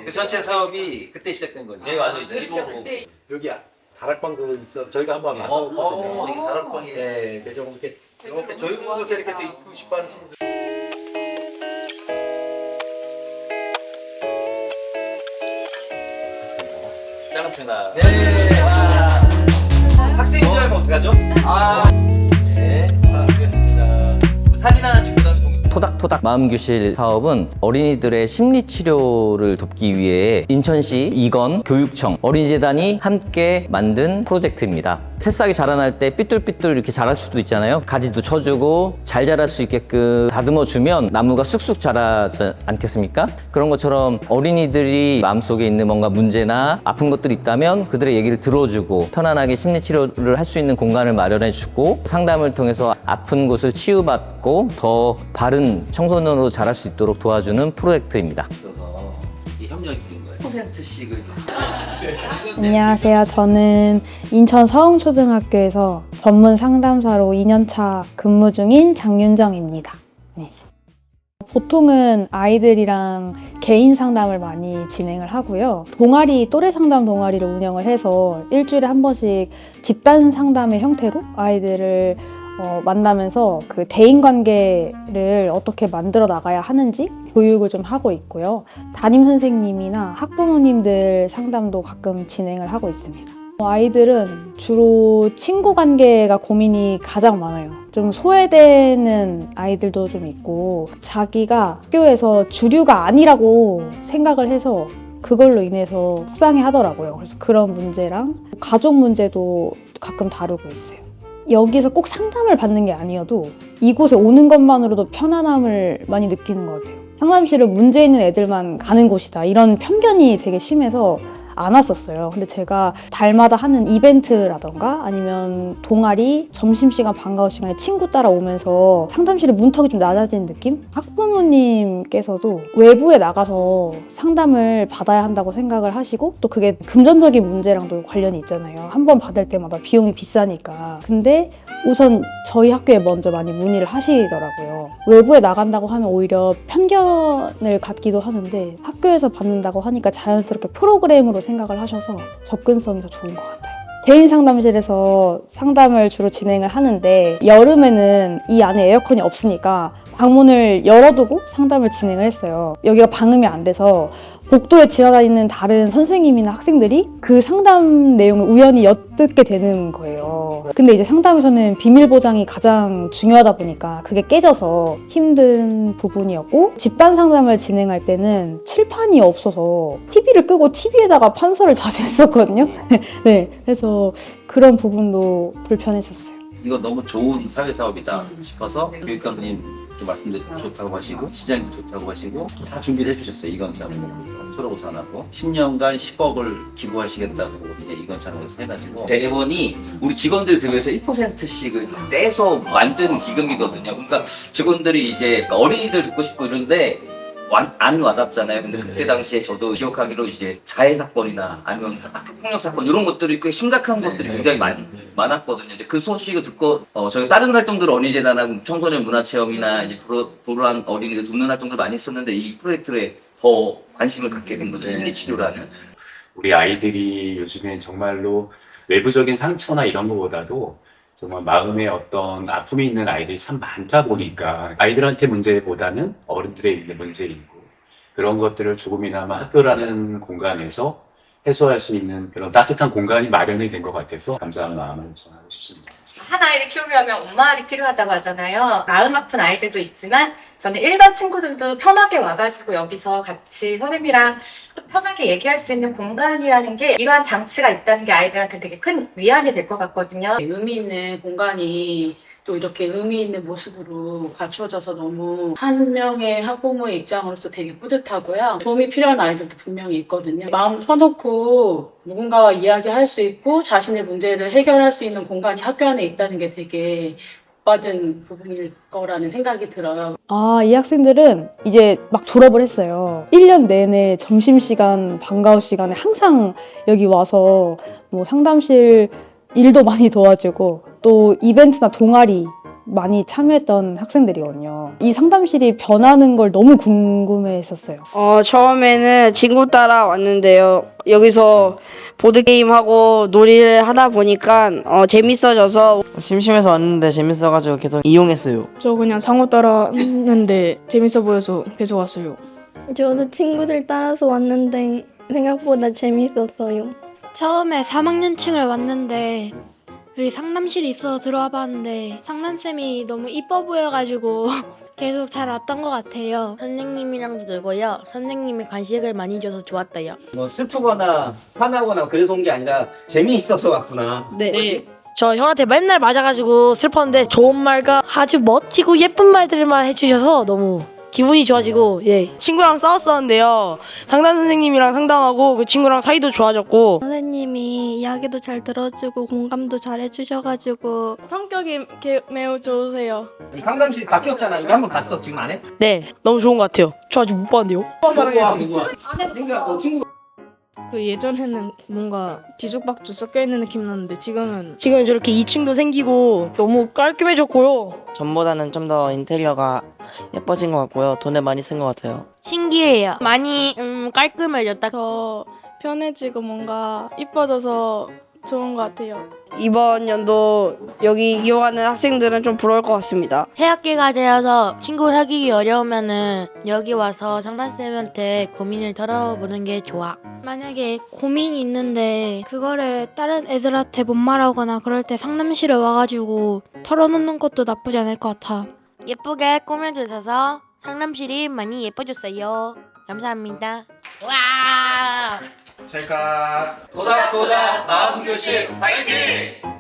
그 전체 사업이 그때 시작된 거죠. 네, 맞아요. 네이버로. 여기 다락방도 있어. 저희가 한번 와서 이게 다락방이. 네, 좀 이렇게 조용한 곳에 이렇게 또 있고 싶어하는 친구들. 짱스나. 네. 학생인 줄 알면 어떡하죠? 네. 알겠습니다. 사진 하나 찍고 다음에 토닥토닥 마음교실 사업은 어린이들의 심리치료를 돕기 위해 인천시 이건 교육청 어린이재단이 함께 만든 프로젝트입니다. 새싹이 자라날 때 삐뚤삐뚤 이렇게 자랄 수도 있잖아요. 가지도 쳐주고 잘 자랄 수 있게끔 다듬어주면 나무가 쑥쑥 자라지 않겠습니까? 그런 것처럼 어린이들이 마음속에 있는 뭔가 문제나 아픈 것들이 있다면 그들의 얘기를 들어주고 편안하게 심리치료를 할 수 있는 공간을 마련해주고 상담을 통해서 아픈 곳을 치유받고 더 바른 청소년으로 자랄 수 있도록 도와주는 프로젝트입니다. 있어서 이 협력이 된 거예요. 10%씩을. 안녕하세요. 저는 인천 서흥초등학교에서 전문 상담사로 2년차 근무 중인 장윤정입니다. 네. 보통은 아이들이랑 개인 상담을 많이 진행을 하고요. 동아리, 또래 상담 동아리를 운영을 해서 일주일에 한 번씩 집단 상담의 형태로 아이들을 만나면서 그 대인관계를 어떻게 만들어 나가야 하는지 교육을 좀 하고 있고요. 담임 선생님이나 학부모님들 상담도 가끔 진행을 하고 있습니다. 아이들은 주로 친구 관계가 고민이 가장 많아요. 좀 소외되는 아이들도 좀 있고 자기가 학교에서 주류가 아니라고 생각을 해서 그걸로 인해서 속상해 하더라고요. 그래서 그런 문제랑 가족 문제도 가끔 다루고 있어요. 여기서 꼭 상담을 받는 게 아니어도 이곳에 오는 것만으로도 편안함을 많이 느끼는 것 같아요. 상담실은 문제 있는 애들만 가는 곳이다 이런 편견이 되게 심해서 안 왔었어요. 근데 제가 달마다 하는 이벤트라던가 아니면 동아리, 점심시간, 방과후 시간에 친구 따라오면서 상담실의 문턱이 좀 낮아진 느낌? 학부모님께서도 외부에 나가서 상담을 받아야 한다고 생각을 하시고 또 그게 금전적인 문제랑도 관련이 있잖아요. 한 번 받을 때마다 비용이 비싸니까. 근데 우선 저희 학교에 먼저 많이 문의를 하시더라고요. 외부에 나간다고 하면 오히려 편견을 갖기도 하는데 학교에서 받는다고 하니까 자연스럽게 프로그램으로 생각을 하셔서 접근성이 더 좋은 것 같아요. 개인 상담실에서 상담을 주로 진행을 하는데 여름에는 이 안에 에어컨이 없으니까 방문을 열어두고 상담을 진행을 했어요. 여기가 방음이 안 돼서 복도에 지나다니는 다른 선생님이나 학생들이 그 상담 내용을 우연히 엿듣게 되는 거예요. 근데 이제 상담에서는 비밀 보장이 가장 중요하다 보니까 그게 깨져서 힘든 부분이었고 집단 상담을 진행할 때는 칠판이 없어서 TV를 끄고 TV에다가 판서를 자주 했었거든요. 네, 그래서 그런 부분도 불편했었어요. 이거 너무 좋은 사회 사업이다 싶어서 교육감님 좀 말씀도 좋다고 하시고 시장님도 좋다고 하시고 다 준비를 해주셨어요. 이건창 초록우산하고 10년간 10억을 기부하시겠다고 이제 이건창에서 해가지고 대본이 우리 직원들 급여에서 1%씩을 떼서 만든 기금이거든요. 그러니까 직원들이 이제 어린이들 듣고 싶고 이런데 안 와닿잖아요. 근데 그때 당시에 저도 기억하기로 이제 자해 사건이나 아니면 학교 폭력 사건 이런 것들이 꽤 심각한 것들이 굉장히 많았거든요. 이제 그 소식을 듣고 저희 다른 활동들 어린이재단하고 청소년 문화체험이나 이제 불우한 어린이들 돕는 활동들 많이 했었는데 이 프로젝트에 더 관심을 갖게 된 거죠. 심리치료라는. 우리 아이들이 요즘엔 정말로 외부적인 상처나 이런 것보다도 정말 마음에 어떤 아픔이 있는 아이들이 참 많다 보니까 아이들한테 문제보다는 어른들의 있는 문제이고 그런 것들을 조금이나마 학교라는 공간에서 해소할 수 있는 그런 따뜻한 공간이 마련이 된 것 같아서 감사한 마음을 전하고 싶습니다. 한 아이를 키우려면 엄마알이 필요하다고 하잖아요. 마음 아픈 아이들도 있지만 저는 일반 친구들도 편하게 와가지고 여기서 같이 선생님이랑 편하게 얘기할 수 있는 공간이라는 게 이러한 장치가 있다는 게 아이들한테 되게 큰 위안이 될 것 같거든요. 의미 있는 공간이 또 이렇게 의미 있는 모습으로 갖추어져서 너무 한 명의 학부모의 입장으로서 되게 뿌듯하고요. 도움이 필요한 아이들도 분명히 있거든요. 마음 터놓고 누군가와 이야기할 수 있고 자신의 문제를 해결할 수 있는 공간이 학교 안에 있다는 게 되게 받은 부분일 거라는 생각이 들어요. 이 학생들은 이제 막 졸업을 했어요. 1년 내내 점심시간, 방과후 시간에 항상 여기 와서 뭐 상담실 일도 많이 도와주고 또 이벤트나 동아리 많이 참여했던 학생들이거든요. 이 상담실이 변하는 걸 너무 궁금해했었어요. 처음에는 친구 따라 왔는데요. 여기서 보드게임하고 놀이를 하다 보니까 재밌어져서 심심해서 왔는데 재밌어가지고 계속 이용했어요. 저 그냥 상호 따라 했는데 재밌어 보여서 계속 왔어요. 저도 친구들 따라서 왔는데 생각보다 재밌었어요. 처음에 3학년층을 왔는데 여기 상담실이 있어서 들어와 봤는데 상담쌤이 너무 이뻐 보여가지고 계속 잘 왔던 것 같아요. 선생님이랑도 놀고요. 선생님이 간식을 많이 줘서 좋았어요. 뭐 슬프거나 화나거나 그래서 온 게 아니라 재미있어서 왔구나. 네. 저 형한테 맨날 맞아가지고 슬펐는데 좋은 말과 아주 멋지고 예쁜 말들만 해주셔서 너무 기분이 좋아지고 친구랑 싸웠었는데요. 상담 선생님이랑 상담하고 그 친구랑 사이도 좋아졌고 선생님이 이야기도 잘 들어주고 공감도 잘 해주셔가지고 성격이 매우 좋으세요. 상담실 바뀌었잖아. 이거 한번 봤어. 지금 안 해? 네 너무 좋은 것 같아요. 저 아직 못 봤는데요. 누구야? 친구. 그 예전에는 뭔가 뒤죽박죽 섞여있는 느낌 났는데 지금은 저렇게 2층도 생기고 너무 깔끔해졌고요. 전보다는 좀 더 인테리어가 예뻐진 것 같고요. 돈을 많이 쓴 것 같아요. 신기해요. 많이 깔끔해졌다. 더 편해지고 뭔가 이뻐져서 좋은 것 같아요. 이번 연도 여기 이용하는 학생들은 좀 부러울 것 같습니다. 새학기가 되어서 친구 사귀기 어려우면은 여기 와서 상담쌤한테 고민을 털어보는 게 좋아. 만약에 고민이 있는데 그거를 다른 애들한테 못 말하거나 그럴 때 상담실에 와가지고 털어놓는 것도 나쁘지 않을 것 같아. 예쁘게 꾸며주셔서 상담실이 많이 예뻐졌어요. 감사합니다. 와! 도닥도닥 마음교실 화이팅!